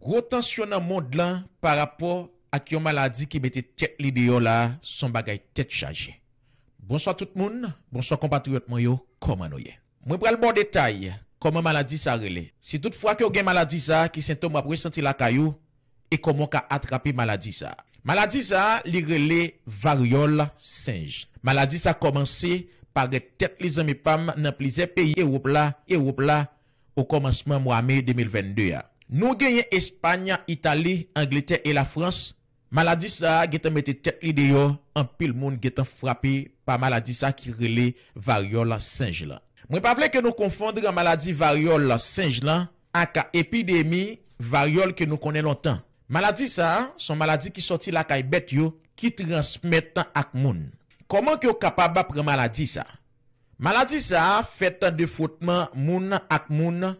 gros tension dans le monde là par rapport à une maladie qui mette tête l'idéal là, son bagay tête chargée. Bonsoir tout le monde, bonsoir compatriotes moi yo, comment nous y est? Moi pral bon détail, comment maladie ça relè. Si toutefois que vous avez maladie ça, qui symptôme à ressentir la caillou et comment ka attraper maladie ça. Maladie ça, li relè variole singe. Maladie ça commencé par tête les amis pam dans plusieurs pays Europe là au commencement mois mai 2022. Nous gagnons Espagne, Italie, Angleterre et la France. Maladie ça geta mette tête li dehors, en pile monde geta frappé par maladie ça qui relè variole singe là. Moi pas vle que nous confondre maladie variole singe là avec épidémie variole que nous connaissons longtemps. Maladie ça, son maladie qui sorti la caille bête yo qui transmet ak moun. Comment que vous capable prendre maladie ça? Maladie ça fait de frottement moun ak moun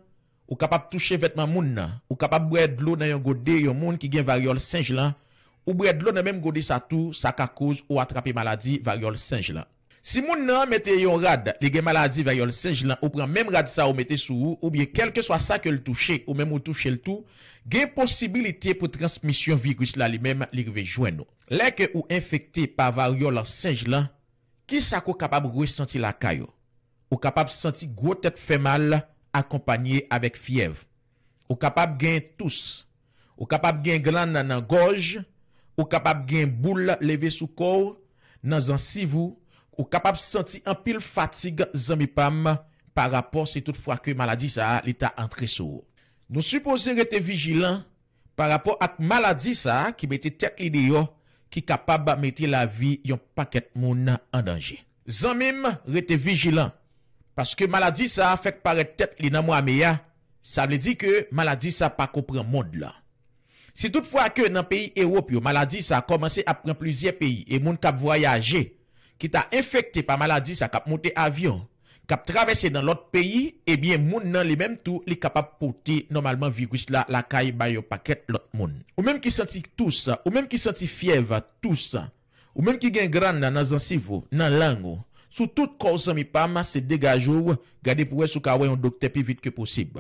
ou capable toucher vêtement moun ou capable boire de l'eau dans un godé yon moun qui gen variole singe là ou boire de l'eau dans même godé ça tout ça ka cause ou attraper maladie variole singe là. Si moun nan mette yon rad, li gen maladie variole singe là ou prend même rad ça ou mette sou ou bien quel que soit ça que le toucher ou même ou toucher le tout, gen possibilité pour transmission virus là lui-même li rive joindre. Lè que ou infecté par variole singe là, qui ça ko capable ressentir la caillou? Ou capable sentir gros tête fait mal accompagné avec fièvre. Ou capable gen tous. Ou capable gen glande dans gorge, ou capable gen boule levé sous corps, dans gencive ou capable sentir un pile fatigue zami pam par rapport si toutefois que maladie ça l'état entré sous. Nous supposons être vigilants par rapport à maladie ça qui mette tête l'idée qui capable mettre la vie yon paquet moun en danger. Zamim rete vigilant parce que maladie ça fait paraître tête li nan moi meya, ça veut dire que maladie ça pas comprend monde là. Si toutefois que dans pays Europe yo maladie ça a commencé à prendre plusieurs pays et moun k'ap voyager qui t'a infecté par maladie ça k'ap monter avion, k'ap traverser dans l'autre pays, eh bien moun nan li même tout li capable porter normalement virus là la caille ba yo paquet l'autre moun. Ou même qui senti tous, ou même qui senti fièvre tous, ou même qui gen grande dans gencive, dans langue, sous toute cause mi pam c'est dégagou, garder pour sou ka wè un docteur plus vite que possible.